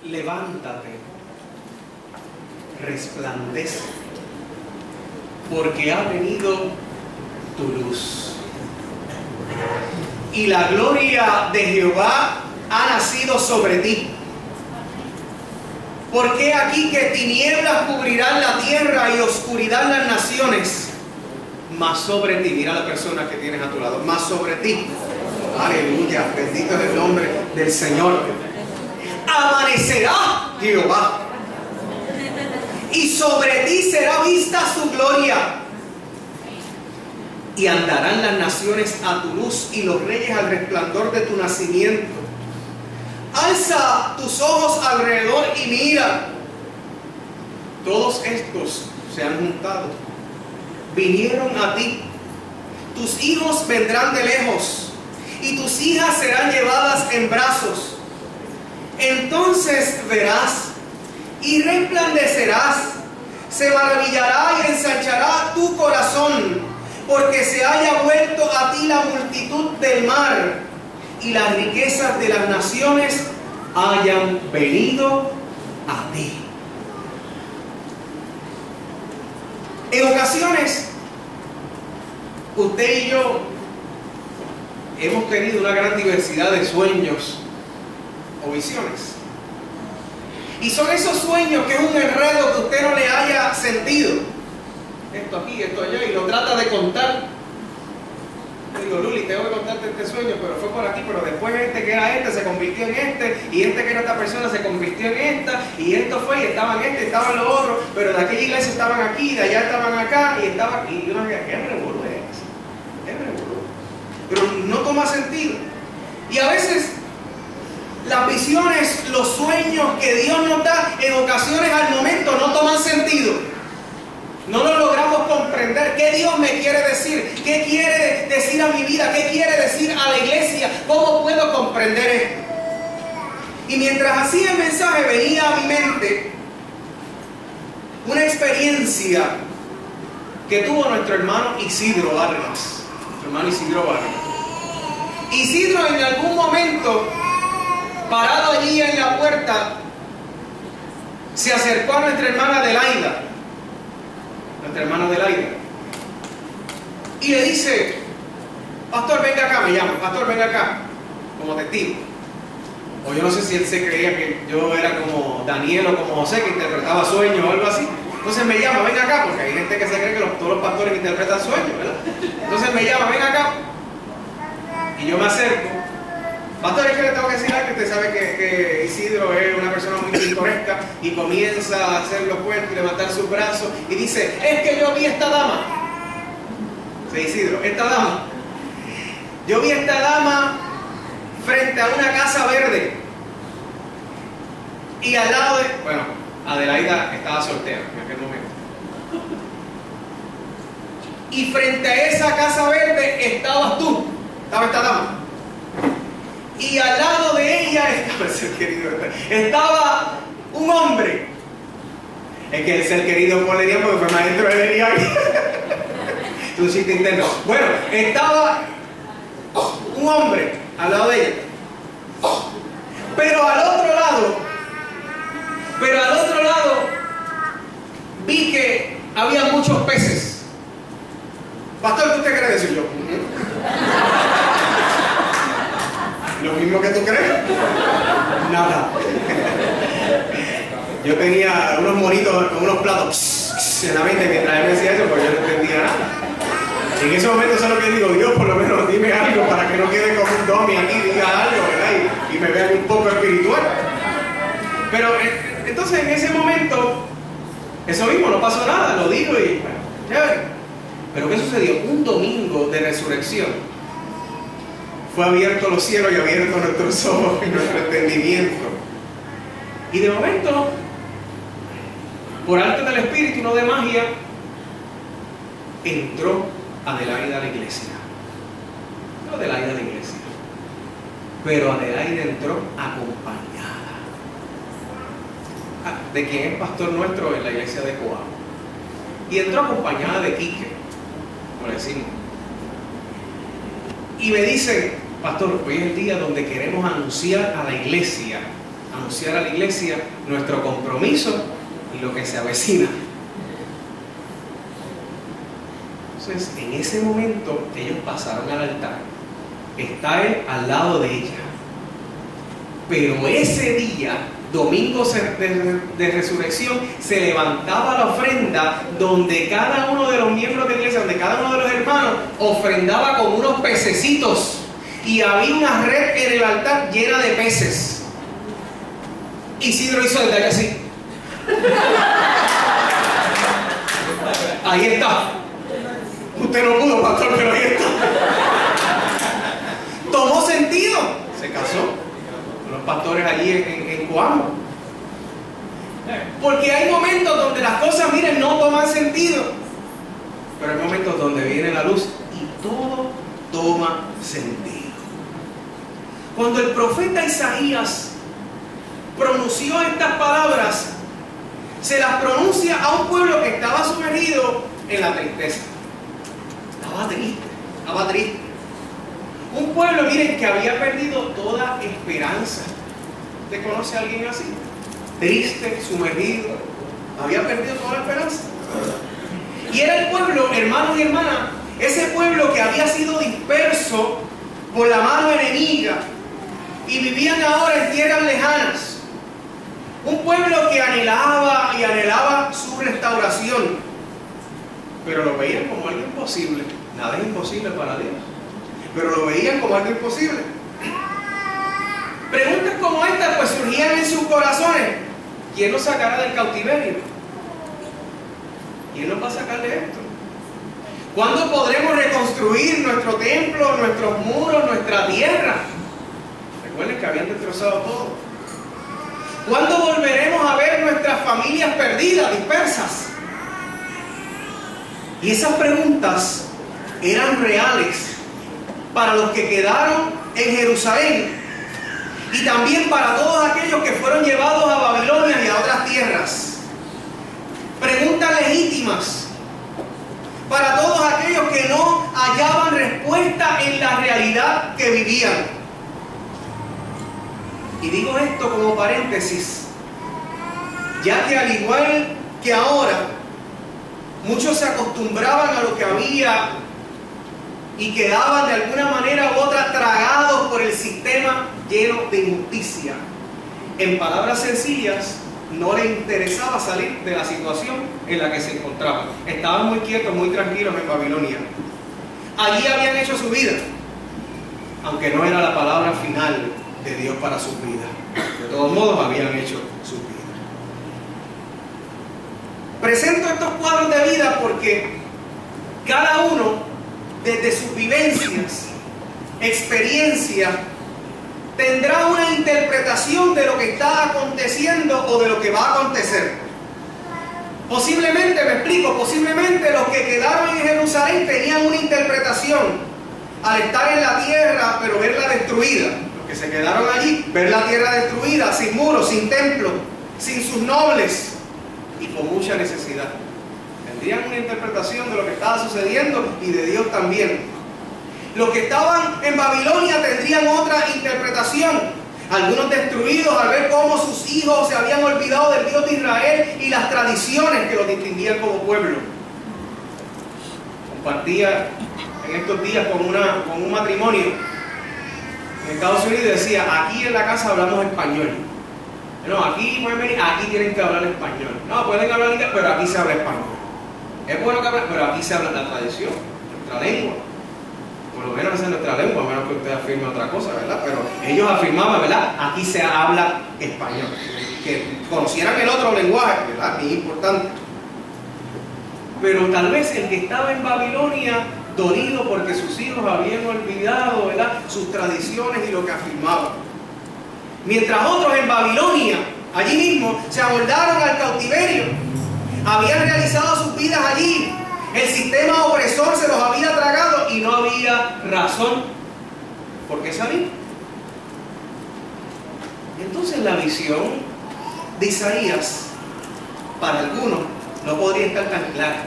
levántate, resplandece, porque ha venido tu luz. Y la gloria de Jehová ha nacido sobre ti. Porque aquí que tinieblas cubrirán la tierra y oscuridad las naciones, mas sobre ti, mira la persona que tienes a tu lado, mas sobre ti, aleluya, bendito es el nombre del Señor, amanecerá Jehová, y sobre ti será vista su gloria, y andarán las naciones a tu luz y los reyes al resplandor de tu nacimiento. Alza tus ojos alrededor y mira, todos estos se han juntado, vinieron a ti, tus hijos vendrán de lejos y tus hijas serán llevadas en brazos. Entonces verás y resplandecerás, se maravillará y ensanchará tu corazón, porque se haya vuelto a ti la multitud del mar y las riquezas de las naciones hayan venido a ti. En ocasiones, usted y yo hemos tenido una gran diversidad de sueños o visiones. Y son esos sueños que es un enredo que usted no le haya sentido. Esto aquí, esto allá, y lo trata de contar. Yo digo, Luli, tengo que contarte este sueño, pero fue por aquí, pero después este que era este se convirtió en este, y este que era esta persona se convirtió en esta, y esto fue, y estaban este, estaban los otros, pero de aquella iglesia estaban aquí, de allá estaban acá, y estaban, y uno dice, ¿qué revolú es? ¿Qué revolú? Pero no toma sentido. Y a veces las visiones, los sueños que Dios nos da, en ocasiones al momento no toman sentido. No lo logramos comprender. ¿Qué Dios me quiere decir? ¿Qué quiere decir a mi vida? ¿Qué quiere decir a la iglesia? ¿Cómo puedo comprender esto? Y mientras hacía el mensaje venía a mi mente una experiencia que tuvo nuestro hermano Isidro Vargas. Nuestro hermano Isidro Vargas. Isidro en algún momento, parado allí en la puerta, se acercó a nuestra hermana Adelaida. Nuestra hermana Adelaida, y le dice, pastor, venga acá, me llama, pastor, venga acá, como testigo. O yo no sé si él se creía que yo era como Daniel o como José, que interpretaba sueños o algo así. Entonces me llama, venga acá, porque hay gente que se cree que todos los pastores interpretan sueños, ¿verdad? Entonces me llama, venga acá, y yo me acerco. Pastor, es que le tengo que decir algo. Usted sabe que Isidro es una persona muy pintoresca, y comienza a hacer los cuentos y levantar sus brazos y dice, es que yo vi esta dama. Sí, Isidro, esta dama. Yo vi esta dama frente a una casa verde, y al lado de... Bueno, Adelaida estaba soltera en aquel momento. Y frente a esa casa verde estabas tú, estaba esta dama. Y al lado de ella estaba el ser querido. Estaba un hombre. Es que el ser querido por Lenian porque fue maestro de Lenian. Tú hiciste interno. Bueno, estaba un hombre al lado de ella. Pero al otro lado, vi que había muchos peces. Pastor, ¿qué usted cree decir yo? ¿Lo mismo que tú crees? Nada. Yo tenía unos monitos con unos platos en la mente mientras él me decía eso, porque yo no entendía nada. Y en ese momento eso es lo que digo, Dios, por lo menos dime algo para que no quede como un dummy aquí, diga algo, ¿verdad? Y me vean un poco espiritual. Pero entonces en ese momento, eso mismo, no pasó nada, lo digo y bueno, chévere. Pero ¿qué sucedió? Un domingo de resurrección. Fue abierto los cielos y abierto nuestros ojos y nuestro entendimiento. Y de momento, por arte del Espíritu, no de magia, entró Adelaida a la iglesia. No Adelaida a la iglesia, pero Adelaida entró acompañada. De quien es pastor nuestro en la iglesia de Coamo. Y entró acompañada de Quique, por decirlo. Y me dice, pastor, hoy es el día donde queremos anunciar a la iglesia anunciar a la iglesia nuestro compromiso y lo que se avecina. Entonces, en ese momento, ellos pasaron al altar. Está él al lado de ella. Pero ese día, domingo de resurrección, se levantaba la ofrenda donde cada uno de los miembros de la iglesia, donde cada uno de los hermanos ofrendaba con unos pececitos. Y había una red en el altar llena de peces. Isidro hizo el detalle así. Ahí está. Usted no pudo, pastor, pero ahí está. Tomó sentido. Se casó con los pastores allí en Coamo. Porque hay momentos donde las cosas, miren, no toman sentido. Pero hay momentos donde viene la luz y todo toma sentido. Cuando el profeta Isaías pronunció estas palabras, se las pronuncia a un pueblo que estaba sumergido en la tristeza. Estaba triste. Un pueblo, miren, que había perdido toda esperanza. ¿Usted conoce a alguien así? Triste, sumergido, había perdido toda la esperanza. Y era el pueblo, hermanos y hermanas, ese pueblo que había sido disperso por la mano enemiga y vivían ahora en tierras lejanas. Un pueblo que anhelaba y anhelaba su restauración, pero lo veían como algo imposible. Nada es imposible para Dios, pero lo veían como algo imposible. Preguntas como estas pues surgían en sus corazones. ¿Quién nos sacará del cautiverio? ¿Quién nos va a sacar de esto? ¿Cuándo podremos reconstruir nuestro templo, nuestros muros, nuestra tierra? Recuerden que habían destrozado todo. ¿Cuándo volveremos a ver nuestras familias perdidas, dispersas? Y esas preguntas eran reales para los que quedaron en Jerusalén y también para todos aquellos que fueron llevados a Babilonia y a otras tierras. Preguntas legítimas para todos aquellos que no hallaban respuesta en la realidad que vivían. Y digo esto como paréntesis, ya que al igual que ahora, muchos se acostumbraban a lo que había y quedaban de alguna manera u otra tragados por el sistema lleno de injusticia. En palabras sencillas, no les interesaba salir de la situación en la que se encontraban. Estaban muy quietos, muy tranquilos en Babilonia. Allí habían hecho su vida, aunque no era la palabra final de Dios para sus vidas. De todos modos, habían hecho su vida. Presento estos cuadros de vida porque cada uno, desde sus vivencias, experiencias, tendrá una interpretación de lo que está aconteciendo o de lo que va a acontecer. Posiblemente, me explico, posiblemente los que quedaron en Jerusalén tenían una interpretación al estar en la tierra, pero verla destruida. Los que se quedaron allí, ver la tierra destruida, sin muros, sin templo, sin sus nobles y con mucha necesidad. Tendrían una interpretación de lo que estaba sucediendo y de Dios también. Los que estaban en Babilonia tendrían otra interpretación. Algunos destruidos al ver cómo sus hijos se habían olvidado del Dios de Israel y las tradiciones que los distinguían como pueblo. Compartía en estos días con un matrimonio en Estados Unidos y decía: aquí en la casa hablamos español. No, aquí pueden venir, aquí tienen que hablar español. No, pueden hablar inglés, pero aquí se habla español. Es bueno que hablen, pero aquí se habla la tradición, nuestra lengua. Por lo menos esa es nuestra lengua, a menos que usted afirme otra cosa, ¿verdad? Pero ellos afirmaban, ¿verdad? Aquí se habla español. Que conocieran el otro lenguaje, ¿verdad? Es importante. Pero tal vez el que estaba en Babilonia, dolido porque sus hijos habían olvidado, ¿verdad?, sus tradiciones y lo que afirmaban. Mientras otros en Babilonia, allí mismo, se amoldaron al cautiverio. Habían realizado sus vidas allí. El sistema opresor se los había tragado y no había razón por qué salir. Entonces la visión de Isaías, para algunos, no podría estar tan clara.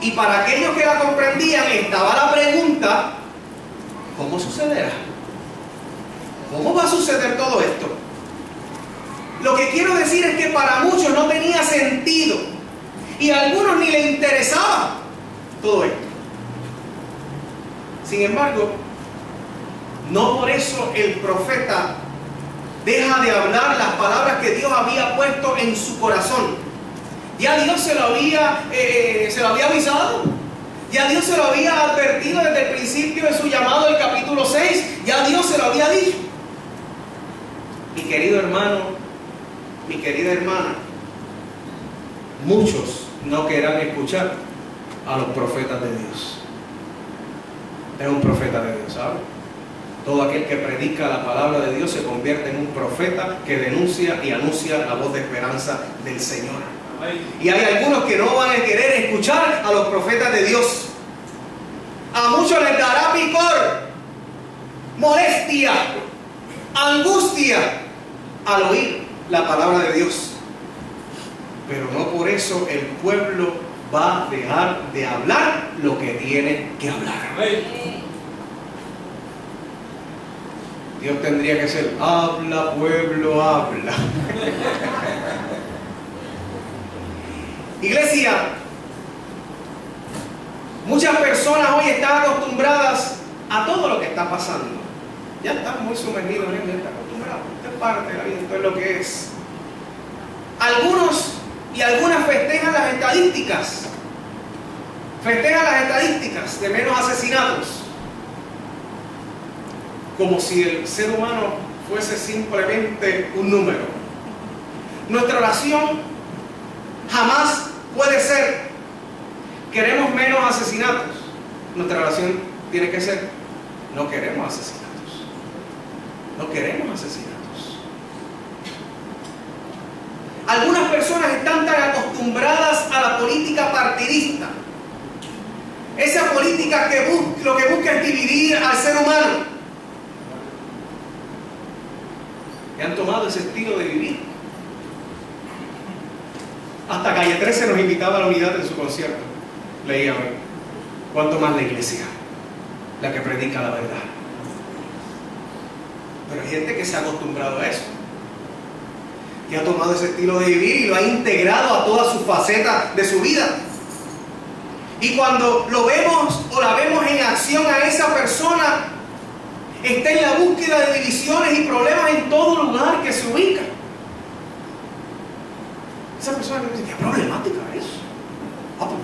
Y para aquellos que la comprendían, estaba la pregunta: ¿cómo sucederá? ¿Cómo va a suceder todo esto? Lo que quiero decir es que para muchos no tenía sentido y a algunos ni les interesaba todo esto. Sin embargo, no por eso el profeta deja de hablar las palabras que Dios había puesto en su corazón. Ya Dios se lo había avisado. Ya Dios se lo había advertido desde el principio de su llamado, el capítulo 6. Ya Dios se lo había dicho. Mi querido hermano, mi querida hermana, muchos no querrán escuchar a los profetas de Dios. Es un profeta de Dios, ¿sabe? Todo aquel que predica la palabra de Dios se convierte en un profeta que denuncia y anuncia la voz de esperanza del Señor. Y hay algunos que no van a querer escuchar a los profetas de Dios. A muchos les dará picor, molestia, angustia al oír la palabra de Dios. Pero no por eso el pueblo va a dejar de hablar lo que tiene que hablar. Dios tendría que ser: habla, pueblo, habla. Iglesia, muchas personas hoy están acostumbradas a todo lo que está pasando. Ya están muy sumergidos en él, ya están acostumbrados. Esto es parte de la vida, esto es lo que es. Algunos y algunas festejan las estadísticas. Festejan las estadísticas de menos asesinatos. Como si el ser humano fuese simplemente un número. Nuestra oración jamás puede ser: queremos menos asesinatos. Nuestra oración tiene que ser: no queremos asesinatos. No queremos asesinatos. Algunas personas están tan acostumbradas a la política partidista. Esa política que lo que busca es dividir al ser humano. Y han tomado ese estilo de vivir. Hasta Calle 13 nos invitaba a la unidad en su concierto. Leía hoy. ¿Cuánto más la iglesia? La que predica la verdad. Pero hay gente que se ha acostumbrado a eso. Que ha tomado ese estilo de vivir y lo ha integrado a todas sus facetas de su vida. Y cuando lo vemos o la vemos en acción a esa persona, está en la búsqueda de divisiones y problemas en todo lugar que se ubica. Esa persona me dice: ¿qué problemática es? Ah, pues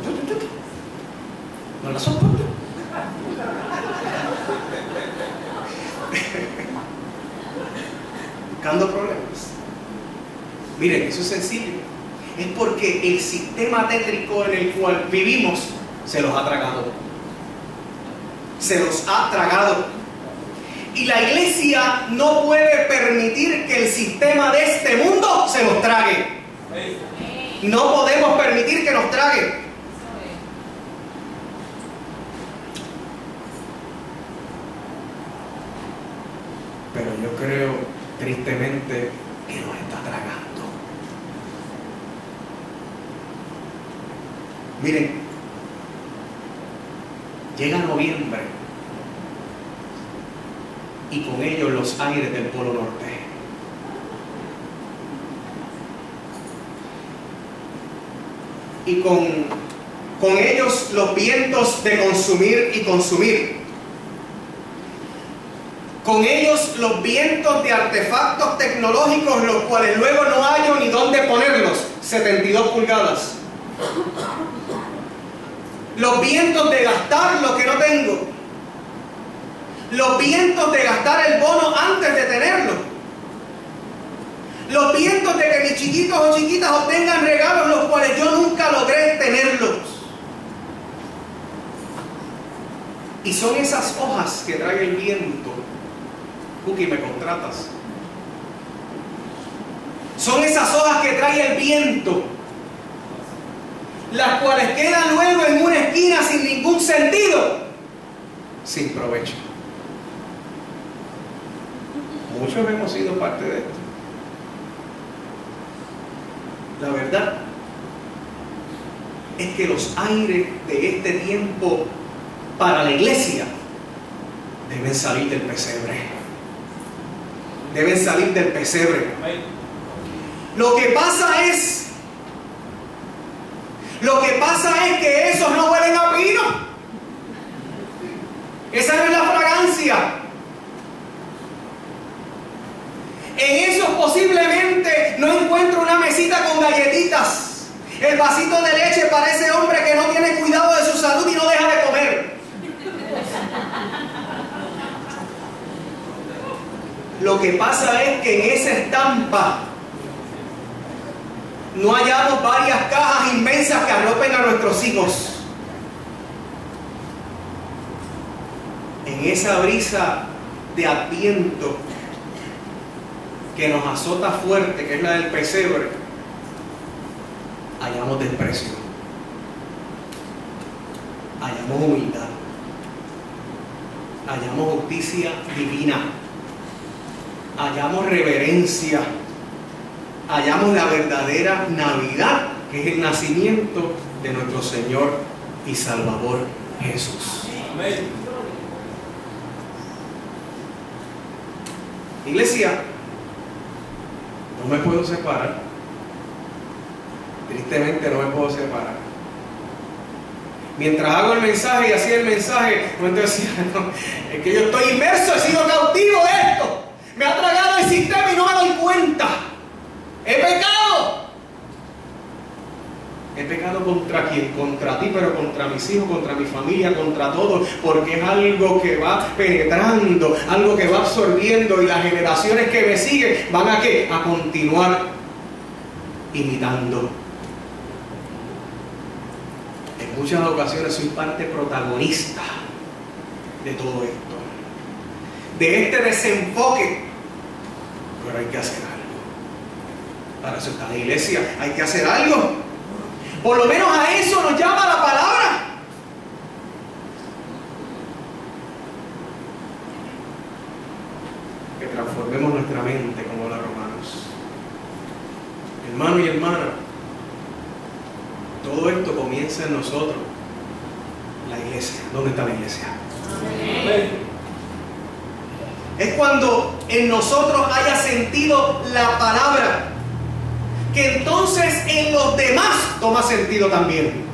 no la soporto. Buscando problemas. Miren, eso es sencillo. Es porque el sistema tétrico en el cual vivimos se los ha tragado. Se los ha tragado. Y la iglesia no puede permitir que el sistema de este mundo se los trague. No podemos permitir que nos trague. Pero yo creo, tristemente, que nos está tragando. Miren, llega noviembre y con ellos los aires del Polo Norte. Y con ellos los vientos de consumir y consumir. Con ellos los vientos de artefactos tecnológicos, los cuales luego no hallo ni dónde ponerlos. 72 pulgadas. Los vientos de gastar lo que no tengo. Los vientos de gastar el bono antes de tenerlo. Los vientos de que mis chiquitos o chiquitas obtengan regalos los cuales yo nunca logré tenerlos. Y son esas hojas que trae el viento. Cookie, ¿me contratas? Son esas hojas que trae el viento, las cuales quedan luego en una esquina sin ningún sentido, sin provecho. Muchos hemos sido parte de esto. La verdad es que los aires de este tiempo para la iglesia deben salir del pesebre. Deben salir del pesebre. Lo que pasa es que esos no huelen a pino. Esa no es la fragancia. En esos posiblemente no encuentro una mesita con galletitas. El vasito de leche para ese hombre que no tiene cuidado de su salud y no deja de comer. Lo que pasa es que en esa estampa no hallamos varias cajas inmensas que arropen a nuestros hijos. En esa brisa de Adviento que nos azota fuerte, que es la del pesebre, hallamos desprecio, hallamos humildad, hallamos justicia divina, hallamos reverencia, hallamos la verdadera Navidad, que es el nacimiento de nuestro Señor y Salvador Jesús. Amén. Iglesia, no me puedo separar. Tristemente no me puedo separar. Mientras hago el mensaje y hacía el mensaje, no decía, no, es que yo estoy inmerso, he sido cautivo de esto. Me ha tragado el sistema y no me doy cuenta. He pecado. He pecado contra quién, contra ti, pero contra mis hijos, contra mi familia, contra todos, porque es algo que va penetrando, algo que va absorbiendo, y las generaciones que me siguen van a ¿qué? A continuar imitando. En muchas ocasiones soy parte protagonista de todo esto, de este desenfoque, pero hay que hacer algo. Para eso está la iglesia, hay que hacer algo. Por lo menos a eso nos llama la palabra. Que transformemos nuestra mente como los romanos. Hermano y hermana, todo esto comienza en nosotros. La iglesia. ¿Dónde está la iglesia? Amén. Es cuando en nosotros haya sentido la palabra, que entonces en los demás toma sentido también.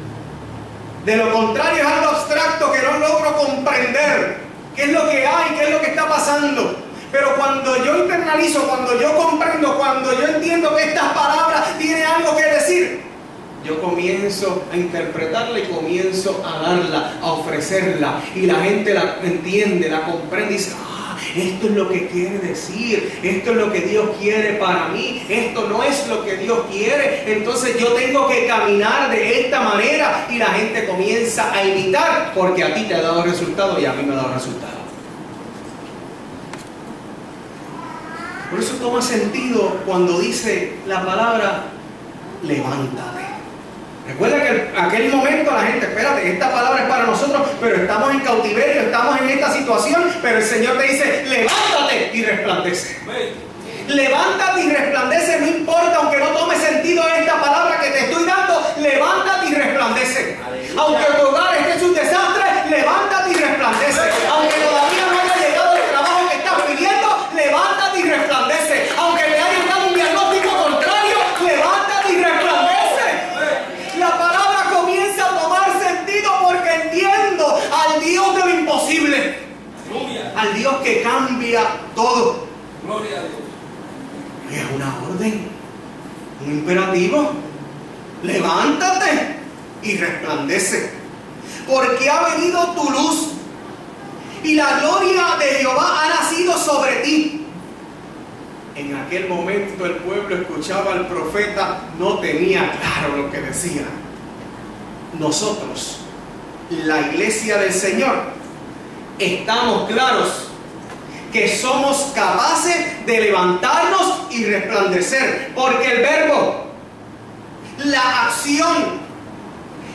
De lo contrario es algo abstracto que no logro comprender qué es lo que hay, qué es lo que está pasando. Pero cuando yo internalizo, cuando yo comprendo, cuando yo entiendo que estas palabras tienen algo que decir, yo comienzo a interpretarla y comienzo a darla, a ofrecerla, y la gente la entiende, la comprende y dice: esto es lo que quiere decir, esto es lo que Dios quiere para mí, esto no es lo que Dios quiere, entonces yo tengo que caminar de esta manera, y la gente comienza a imitar, porque a ti te ha dado resultado y a mí me ha dado resultado. Por eso toma sentido cuando dice la palabra levántate. Recuerda que en aquel momento la gente, espérate, esta palabra es para nosotros, pero estamos en cautiverio, estamos en esta situación, pero el Señor te dice: levántate y resplandece. Levántate y resplandece, no importa, aunque no tome sentido esta palabra que te estoy dando, levántate y resplandece. Aunque tu hogar esté un desastre, levántate y resplandece. Aunque todavía no haya llegado el trabajo que estás pidiendo, levántate y resplandece. Aunque te hayan dado un diagnóstico contrario, levántate y resplandece. La palabra comienza a tomar sentido porque entiendo al Dios de lo imposible, al Dios que cambia todo. Gloria a Dios. Es una orden, un imperativo. Levántate y resplandece, porque ha venido tu luz y la gloria de Jehová ha nacido sobre ti. En aquel momento el pueblo escuchaba al profeta, no tenía claro lo que decía. Nosotros, la iglesia del Señor, estamos claros que somos capaces de levantarnos y resplandecer, porque el verbo, la acción,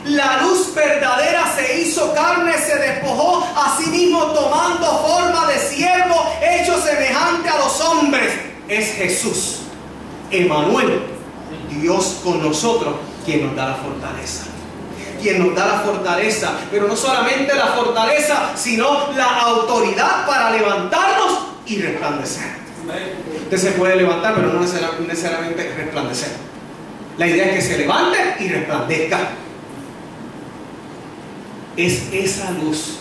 la luz verdadera se hizo carne, se despojó a sí mismo tomando forma de siervo, hecho semejante a los hombres. Es Jesús, Emmanuel, Dios con nosotros, quien nos da la fortaleza. Quien nos da la fortaleza, pero no solamente la fortaleza, sino la autoridad para levantarnos y resplandecer. Usted se puede levantar, pero no necesariamente resplandecer. La idea es que se levante y resplandezca. Es esa luz.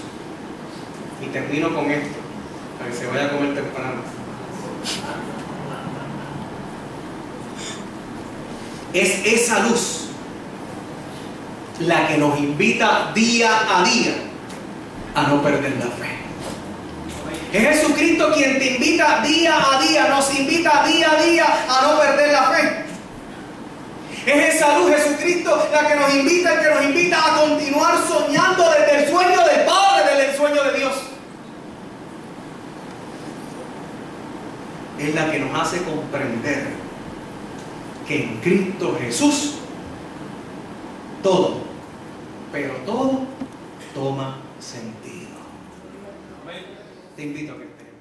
Y termino con esto, para que se vaya a comer temprano. Es esa luz la que nos invita día a día a no perder la fe. Es Jesucristo quien te invita día a día, nos invita día a día a no perder la fe. Es esa luz, Jesucristo, la que nos invita, el que nos invita a continuar soñando desde el sueño del Padre, desde el sueño de Dios. Es la que nos hace comprender que en Cristo Jesús todo, pero todo toma sentido. Te invito a que estés.